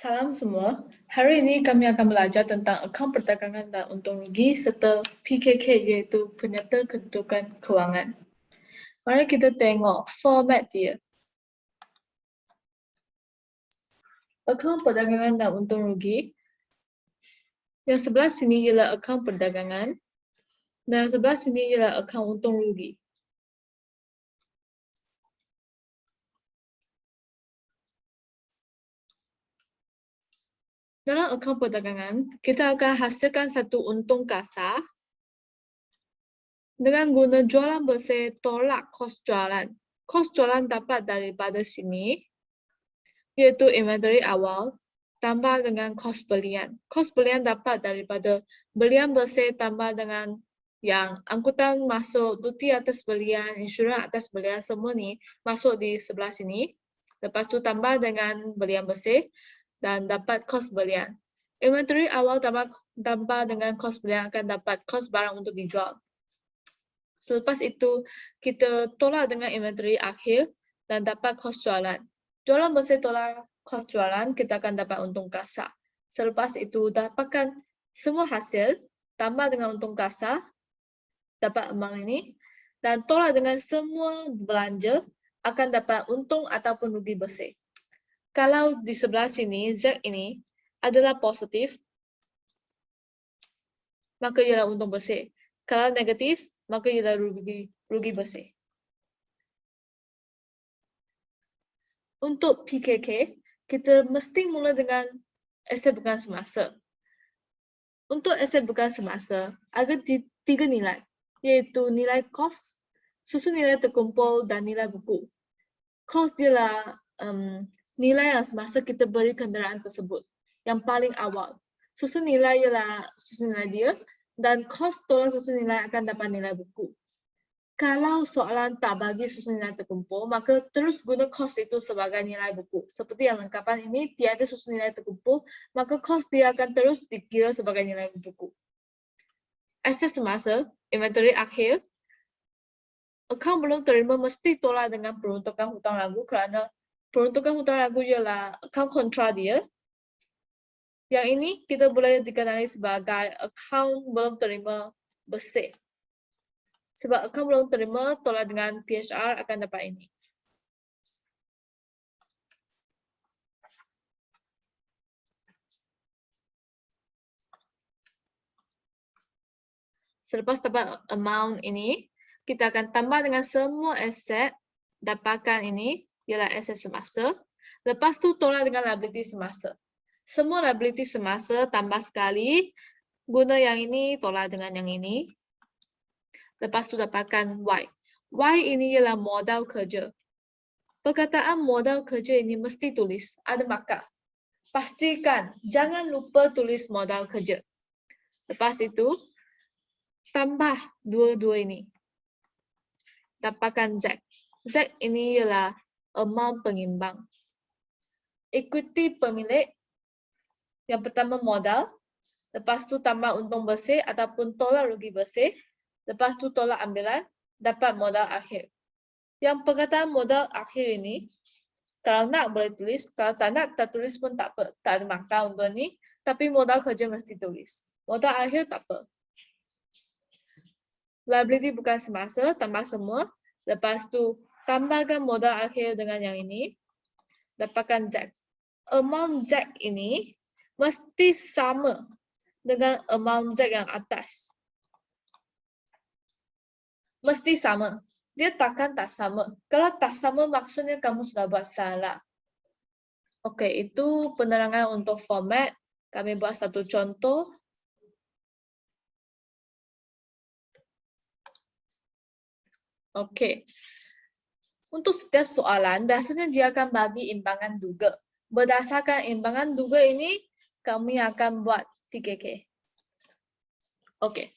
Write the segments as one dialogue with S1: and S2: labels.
S1: Salam semua. Hari ini kami akan belajar tentang akaun perdagangan dan untung rugi serta PKK iaitu penyerta kedudukan kewangan. Mari kita tengok format dia. Akaun perdagangan dan untung rugi. Yang sebelah sini ialah akaun perdagangan dan yang sebelah sini ialah akaun untung rugi. Dalam akaun perdagangan, kita akan hasilkan satu untung kasar dengan guna jualan bersih tolak kos jualan. Kos jualan dapat daripada sini, iaitu inventory awal, tambah dengan kos belian. Kos belian dapat daripada belian bersih tambah dengan yang angkutan masuk, duty atas belian, insurans atas belian, semua ni masuk di sebelah sini. Lepas tu tambah dengan belian bersih dan dapat kos belian. Inventory awal tambah dengan kos belian akan dapat kos barang untuk dijual. Selepas itu, kita tolak dengan inventory akhir dan dapat kos jualan. Jualan bersih tolak kos jualan, kita akan dapat untung kasar. Selepas itu, dapatkan semua hasil, tambah dengan untung kasar, dapat amount ini, dan tolak dengan semua belanja, akan dapat untung ataupun rugi bersih. Kalau di sebelah sini, Z ini adalah positif, maka ialah untung bersih. Kalau negatif, maka ialah rugi bersih. Untuk PKK, kita mesti mula dengan aset bukan semasa. Untuk aset bukan semasa, ada tiga nilai, iaitu nilai kos, susun nilai terkumpul, dan nilai buku. Kos ialah nilai yang semasa kita beli kenderaan tersebut, yang paling awal. Susun nilai ialah susun nilai dia, dan kos tolak susun nilai akan dapat nilai buku. Kalau soalan tak bagi susun nilai terkumpul, maka terus guna kos itu sebagai nilai buku. Seperti yang lengkapan ini, tiada susun nilai terkumpul, maka kos dia akan terus dikira sebagai nilai buku. Aset semasa, inventory akhir, akaun belum terima mesti tolak dengan peruntukan hutang lagu kerana peruntukan hutang lagu ialah akaun kontra dia. Yang ini kita boleh dikenali sebagai akaun belum terima bersih. Sebab akaun belum terima tolak dengan PHR akan dapat ini. Selepas dapat amount ini, kita akan tambah dengan semua aset, dapatkan ini ialah aset semasa. Lepas tu tolak dengan liability semasa. Semua liability semasa tambah sekali, guna yang ini tolak dengan yang ini. Lepas tu dapatkan Y. Y ini ialah modal kerja. Perkataan modal kerja ini mesti tulis, ada markah. Pastikan, jangan lupa tulis modal kerja. Lepas itu, tambah dua-dua ini. Dapatkan Z. Z ini ialah amount pengimbang. Equity pemilik, yang pertama modal, lepas tu tambah untung bersih ataupun tolak rugi bersih, lepas tu tolak ambilan, dapat modal akhir. Yang perkataan modal akhir ini, kalau nak boleh tulis, kalau tak nak tak tulis pun tak apa, tak ada markah untuk ni, tapi modal kerja mesti tulis. Modal akhir tak apa. Liability bukan semasa, tambah semua, lepas tu tambahkan modal akhir dengan yang ini, dapatkan Z. Amount Z ini mesti sama dengan amount Z yang atas. Mesti sama. Dia takkan tak sama. Kalau tak sama, maksudnya kamu sudah buat salah. Okey, itu penerangan untuk format. Kami buat satu contoh. Okey. Untuk setiap soalan, biasanya dia akan bagi imbangan duga. Berdasarkan imbangan duga ini, kami akan buat PKK. Okey.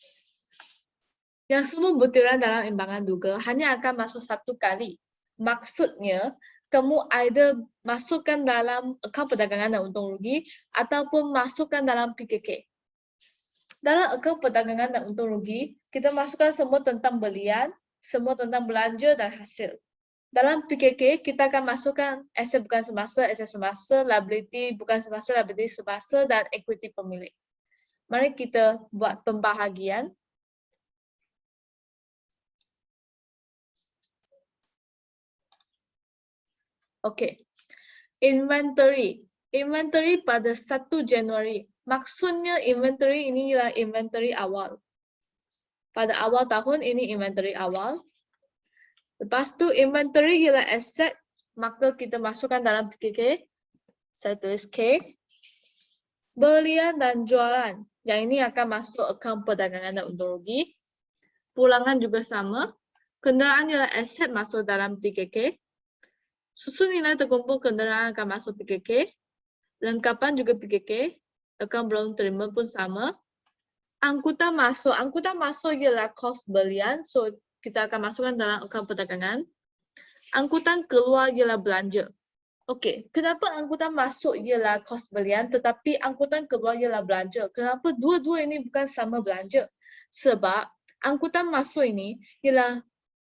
S1: Yang semua butiran dalam imbangan duga hanya akan masuk satu kali. Maksudnya, kamu either masukkan dalam akaun perdagangan dan untung rugi ataupun masukkan dalam PKK. Dalam akaun perdagangan dan untung rugi, kita masukkan semua tentang belian, semua tentang belanja dan hasil. Dalam PKK, kita akan masukkan aset bukan semasa, liability bukan semasa, liability semasa, dan equity pemilik. Mari kita buat pembahagian. Okey. Inventory. Inventory pada 1 Januari. Maksudnya inventory ini ialah inventory awal. Pada awal tahun ini inventory awal. Lepas tu inventory ialah aset, maka kita masukkan dalam PKK. Saya tulis K. Belian dan jualan. Yang ini akan masuk akaun perdagangan dan untung rugi. Pulangan juga sama. Kenderaan ialah aset masuk dalam PKK. Susun nilai terkumpul kenderaan akan masuk PKK. Lengkapan juga PKK. Akaun belum terima pun sama. Angkutan masuk ialah kos belian. So, kita akan masukkan dalam akaun perdagangan. Angkutan keluar ialah belanja. Okey, kenapa angkutan masuk ialah kos belian tetapi angkutan keluar ialah belanja? Kenapa dua-dua ini bukan sama belanja? Sebab angkutan masuk ini ialah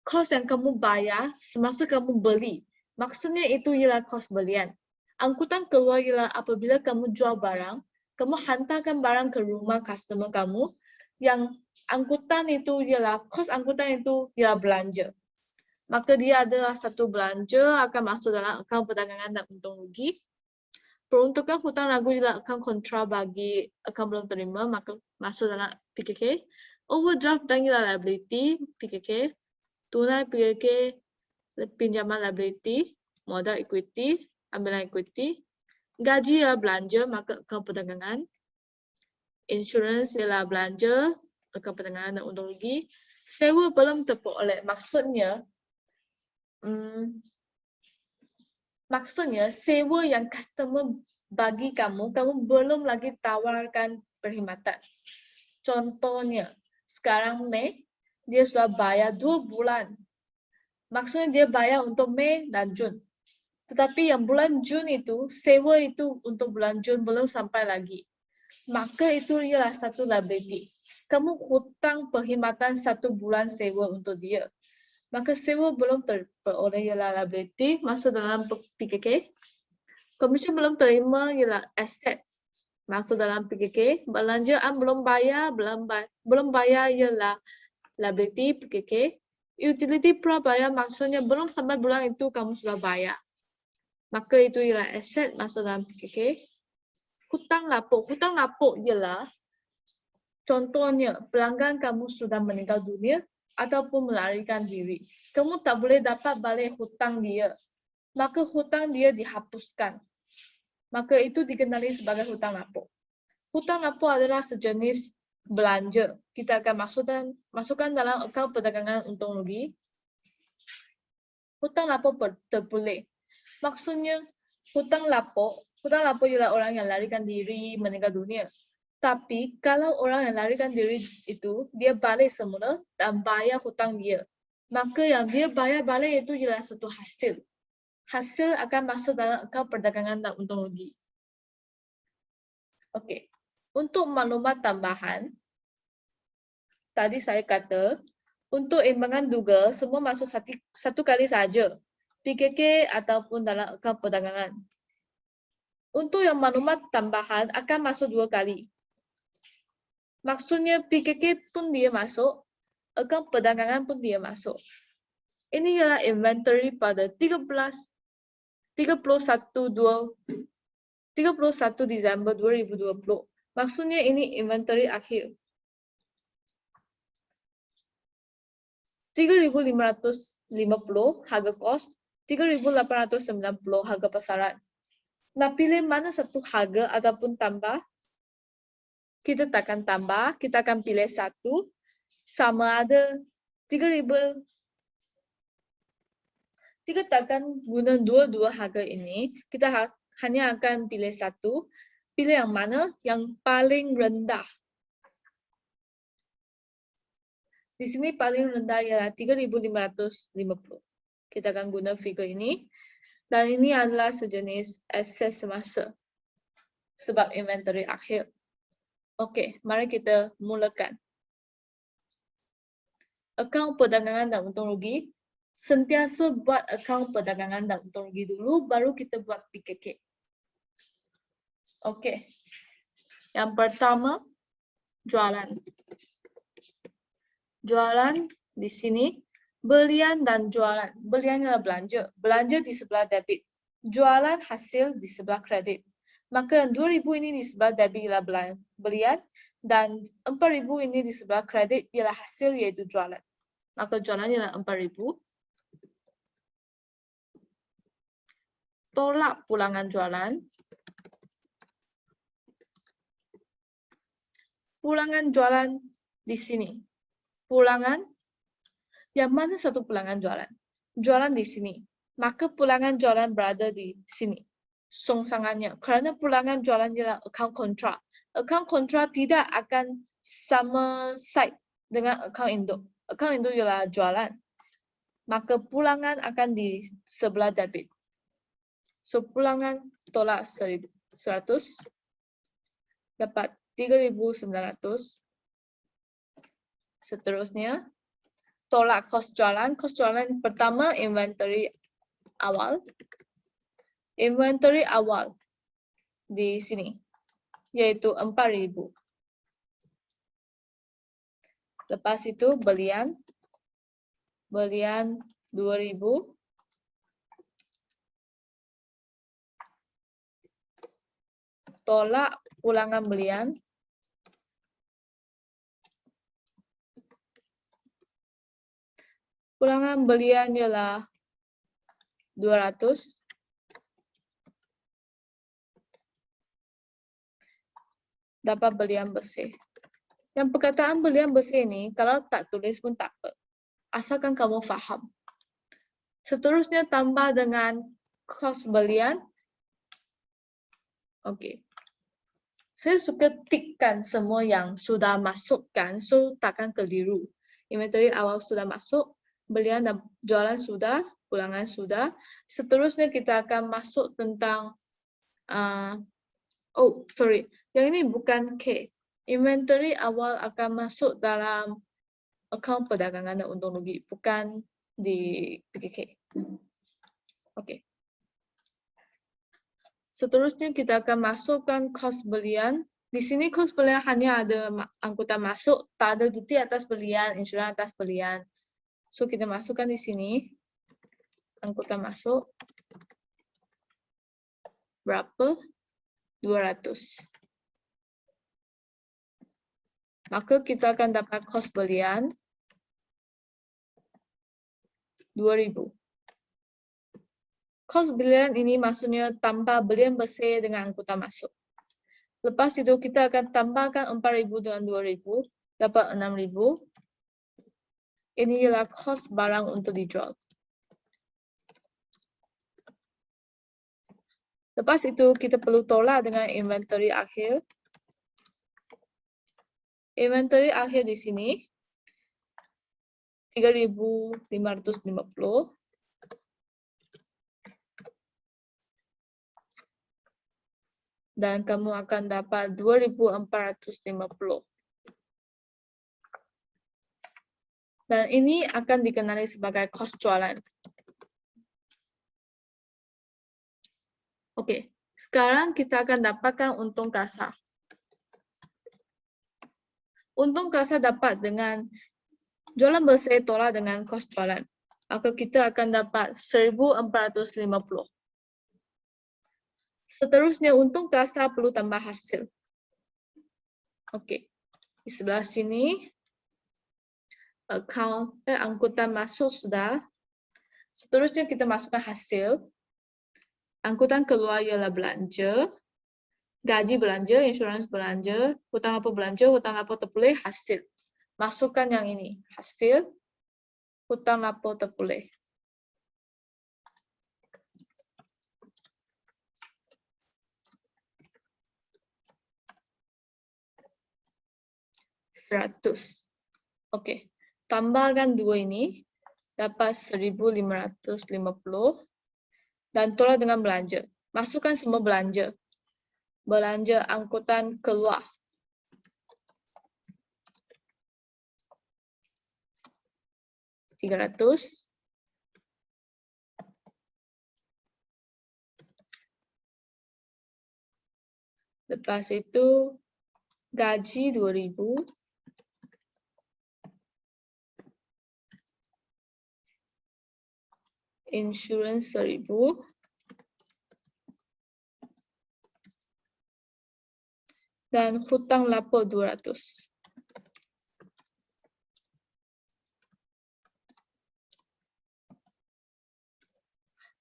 S1: kos yang kamu bayar semasa kamu beli. Maksudnya itu ialah kos belian. Angkutan keluar ialah apabila kamu jual barang, kamu hantarkan barang ke rumah customer kamu, yang angkutan itu ialah, kos angkutan itu ialah belanja. Maka dia adalah satu belanja akan masuk dalam akaun perdagangan dan untung rugi. Peruntukan hutang lagu ialah akaun kontra bagi akaun belum terima, maka masuk dalam PKK. Overdraft bank ialah liability, PKK. Tunai PKK, pinjaman liability, modal equity, ambilan equity. Gaji ialah belanja, maka akaun perdagangan. Insurans ialah belanja, akaun perdagangan dan untung rugi. Sewa belum terperoleh, maksudnya sewa yang customer bagi kamu belum lagi tawarkan perkhidmatan. Contohnya, sekarang Mei, dia sudah bayar 2 bulan. Maksudnya dia bayar untuk Mei dan Jun. Tetapi yang bulan Jun itu, sewa itu untuk bulan Jun belum sampai lagi. Maka itu ialah satu liability. Kamu hutang perkhidmatan 1 bulan sewa untuk dia. Maka sewa belum terperoleh ialah liability, masuk dalam PKK. Komisi belum terima ialah aset, masuk dalam PKK. Belanjaan belum bayar ialah liability PKK. Utility prabayar maksudnya belum sampai bulan itu kamu sudah bayar. Maka itu ialah aset, masuk dalam PKK. Hutang lapuk ialah contohnya pelanggan kamu sudah meninggal dunia ataupun melarikan diri. Kamu tak boleh dapat balik hutang dia. Maka hutang dia dihapuskan. Maka itu dikenali sebagai hutang lapuk. Hutang lapuk adalah sejenis belanja. Kita akan masukkan dalam akaun perdagangan untung rugi. Hutang lapuk terpulih. Maksudnya hutang lapuk ialah orang yang larikan diri, meninggal dunia. Tapi kalau orang yang larikan diri itu, dia balik semula dan bayar hutang dia. Maka yang dia bayar balik itu ialah satu hasil. Hasil akan masuk dalam akaun perdagangan dan untung rugi. Okey. Untuk maklumat tambahan, tadi saya kata, untuk imbangan duga, semua masuk satu kali saja. PKK ataupun dalam akaun perdagangan. Untuk yang maklumat tambahan akan masuk 2 kali. Maksudnya PKK pun dia masuk, akaun perdagangan pun dia masuk. Ini ialah inventory pada 31 Disember 2020. Maksudnya ini inventory akhir. 3.550 harga kos, 3.890 harga pasaran. Nak pilih mana satu harga ataupun tambah? Kita takkan tambah, kita akan pilih satu. Sama ada 3.000. Kita takkan guna dua-dua harga ini. Kita hanya akan pilih satu. Pilih yang mana? Yang paling rendah. Di sini paling rendah ialah 3.550. Kita akan guna figure ini. Dan ini adalah sejenis aset semasa. Sebab inventory akhir. Okey, mari kita mulakan. Akaun perdagangan dan untung rugi. sentiasa buat akaun perdagangan dan untung rugi dulu, baru kita buat PKK. Okey. Yang pertama, jualan. Jualan di sini, belian dan jualan. Belian adalah belanja. Belanja di sebelah debit. Jualan hasil di sebelah kredit. Maka yang 2,000 ini di sebelah debit ialah belian dan 4,000 ini di sebelah kredit ialah hasil iaitu jualan. Maka jualan ialah 4,000. Tolak pulangan jualan. Pulangan jualan di sini. Pulangan, yang mana satu pulangan jualan? Jualan di sini. Maka pulangan jualan berada di sini. Songsangannya. Kerana pulangan jualan ialah akaun kontra. Akaun kontra tidak akan sama side dengan akaun induk. Akaun induk ialah jualan. Maka pulangan akan di sebelah debit. So pulangan tolak 100. Dapat 3,900. Seterusnya, tolak kos jualan. Kos jualan pertama, inventory awal. Inventory awal di sini, yaitu 4,000. Lepas itu, belian. Belian 2,000. Tolak pulangan belian. Pulangan belian ialah 200. Dapat belian bersih. Yang perkataan belian bersih ini, kalau tak tulis pun tak apa. Asalkan kamu faham. Seterusnya tambah dengan kos belian. Okey. Saya suka tikkan semua yang sudah masukkan, so takkan keliru. Inventory awal sudah masuk, belian dan jualan sudah, pulangan sudah. Seterusnya kita akan masuk tentang, yang ini bukan K. Inventory awal akan masuk dalam akaun perdagangan dan untung rugi, bukan di PKK. Okey. Seterusnya kita akan masukkan kos belian. Di sini kos belian hanya ada angkutan masuk, tak ada duty atas belian, insurans atas belian. So kita masukkan di sini. Angkutan masuk. Berapa? 200. Maka kita akan dapat kos belian 2,000. Kos belian ini maksudnya tambah belian bersih dengan angkutan masuk. Lepas itu kita akan tambahkan 4,000 dengan 2,000, dapat 6,000. Ini ialah kos barang untuk dijual. Lepas itu kita perlu tolak dengan inventory akhir. Inventory akhir di sini 3,550. Dan kamu akan dapat 2,450. Dan ini akan dikenali sebagai kos jualan. Okey, sekarang kita akan dapatkan untung kasar. Untung kasar dapat dengan jualan bersih tolak dengan kos jualan. Maka kita akan dapat 1,450. Seterusnya, untung kasar perlu tambah hasil. Okey, di sebelah sini, angkutan masuk sudah. Seterusnya kita masukkan hasil. Angkutan keluar ialah belanja, gaji belanja, insurans belanja, hutang lapor belanja, hutang lapor terpulih, hasil. Masukkan yang ini, hasil, hutang lapor terpulih. Seratus. Okey, tambahkan dua ini, dapat 1,550 dan tolak dengan belanja. Masukkan semua belanja. Belanja angkutan keluar. $300. Lepas itu gaji 2.000. Insurans 1.000. Dan hutang lapor 200.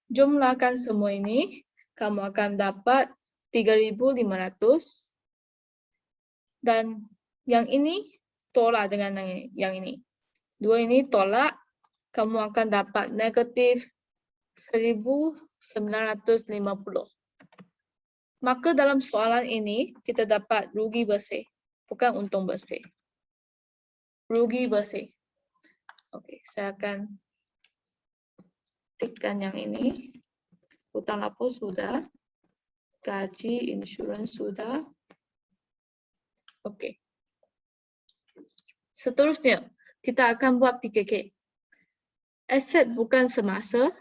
S1: Jumlahkan semua ini, kamu akan dapat 3.500. Dan yang ini tolak dengan yang ini. Dua ini tolak, kamu akan dapat negatif 1.950. Maka dalam soalan ini, kita dapat rugi bersih, bukan untung bersih. Rugi bersih. Oke, saya akan tikkan yang ini. Hutang lapor sudah. Gaji, insurans sudah. Oke. Seterusnya, kita akan buat PKK. Aset bukan semasa.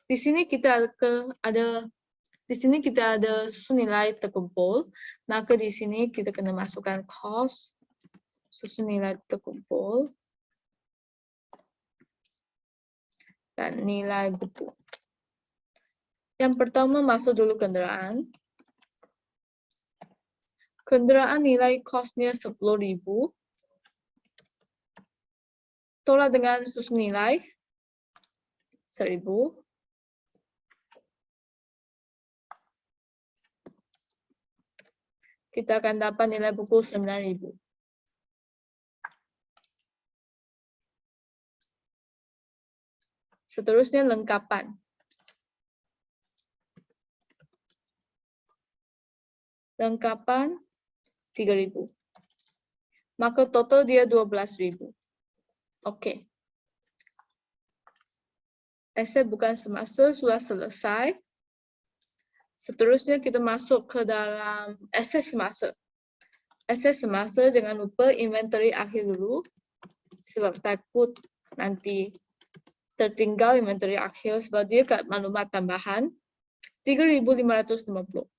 S1: Di sini kita ada susun nilai terkumpul. Maka di sini kita kena masukkan cost, susun nilai terkumpul, dan nilai buku. Yang pertama masuk dulu kendaraan. Kendaraan nilai cost-nya 10.000. Tolak dengan susun nilai 1.000. Kita akan dapat nilai buku 9.000. Seterusnya lengkapan. Lengkapan 3.000. Maka total dia 12.000. Oke. Aset bukan semasa sudah selesai. Seterusnya kita masuk ke dalam aset semasa. Aset semasa jangan lupa inventory akhir dulu. Sebab takut nanti tertinggal inventory akhir sebab dia kat maklumat tambahan 3.550.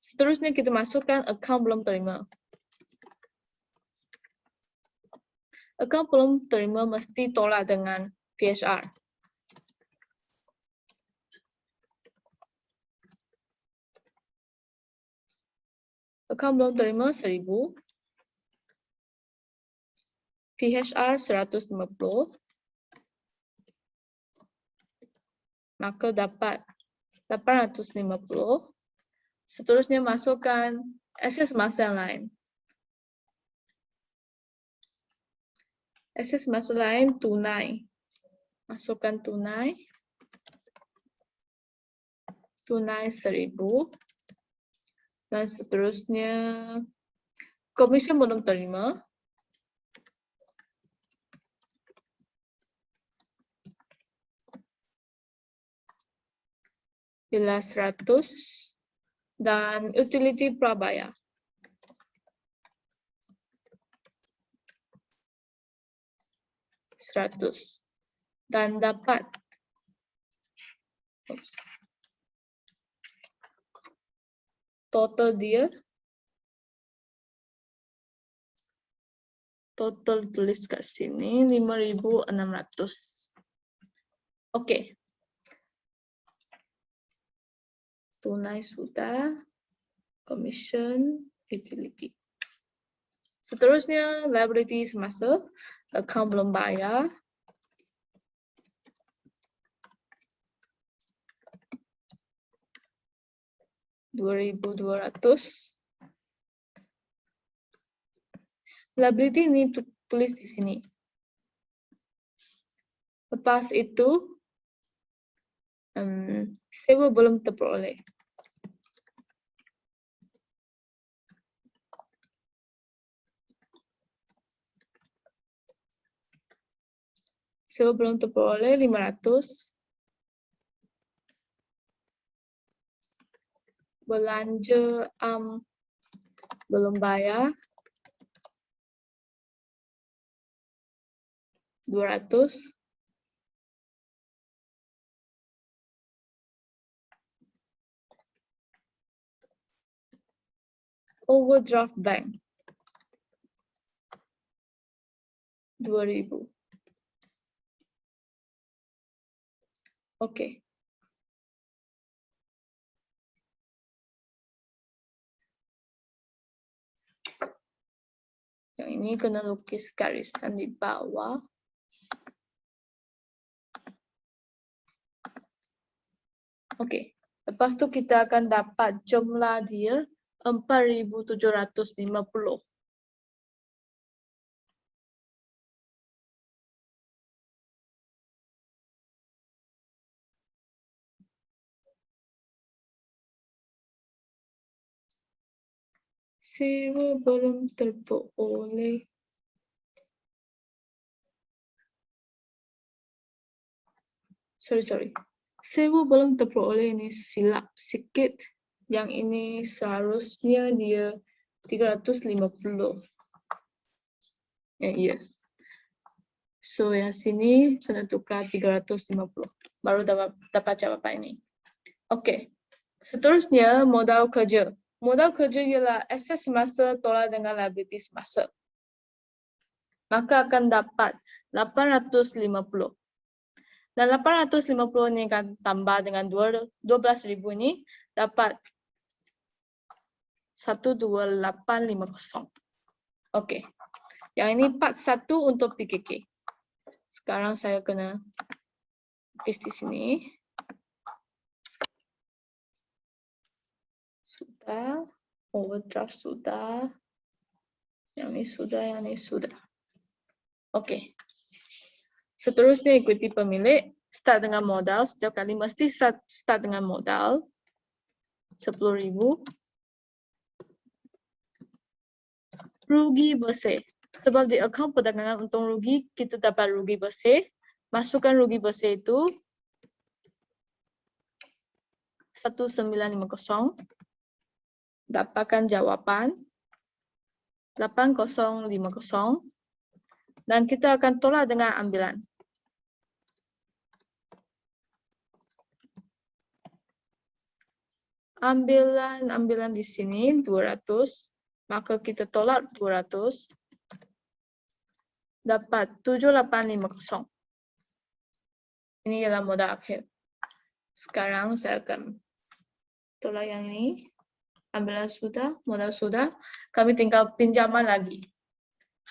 S1: Seterusnya kita masukkan akaun belum terima. Akaun belum terima mesti tolak dengan PHR. Akaun belum terima 1.000. PHR 150. Maka dapat 850. Seterusnya masukkan aset semasa yang lain. Aset semasa lain tunai. Masukkan tunai. Tunai 1.000. Dan seterusnya komisi belum terima. Bila 100. Dan utility prabayar. Dan dapat total dia, total tulis kat sini 5.600. Oke. Tunai sudah, commission, utility. Seterusnya liability semasa, account belum bayar. $2.200. Liability ini tulis di sini. Lepas itu, sewa belum terperoleh. Sewa belum terperoleh 500. Belanja belum bayar 200. overdraft bank 2.000. Okey. Yang ini kena lukis garisan di bawah. Okey. Lepas tu kita akan dapat jumlah dia 4,750. Sewa belum terperoleh. Sorry. Sewa belum terperoleh ini silap sikit. Yang ini seharusnya dia 350. Ya. So yang sini kena tukar 350. Baru dapat jawapan ini. Okey. Seterusnya modal kerja. Modal kerja ialah aset semasa tolak dengan liability semasa. Maka akan dapat 850. Dan 850 ni akan tambah dengan 12,000 ni dapat 12850. Okey. Yang ini part 1 untuk PKK. Sekarang saya kena tulis di sini. Sudah. Overdraft sudah. Yang ini sudah. Okey. Seterusnya ikuti pemilik. Start dengan modal. Setiap kali mesti start dengan modal 10,000. Rugi bersih. Sebab di akaun perdagangan untung rugi, kita dapat rugi bersih. Masukkan rugi bersih itu 1950. Dapatkan jawapan 8050. Dan kita akan tolak dengan ambilan. Ambilan di sini 200. Maka kita tolak 200. Dapat 7850. Ini ialah modal akhir. Sekarang saya akan tolak yang ini. Ambilan sudah, modal sudah. Kami tinggal pinjaman lagi.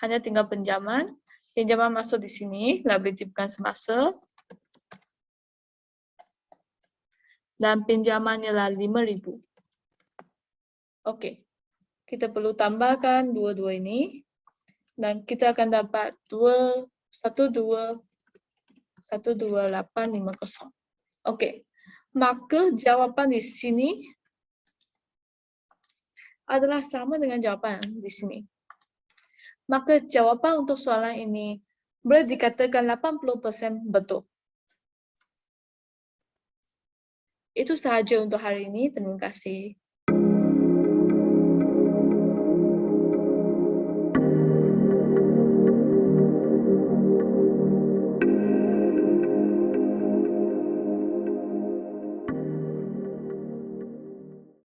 S1: Hanya tinggal pinjaman. Pinjaman masuk di sini, liability bukan semasa. Dan pinjaman ialah 5,000. Okey. Kita perlu tambahkan dua-dua ini. Dan kita akan dapat 12850. Okey. Maka jawapan di sini adalah sama dengan jawapan di sini. Maka jawapan untuk soalan ini boleh dikatakan 80% betul. Itu sahaja untuk hari ini. Terima kasih.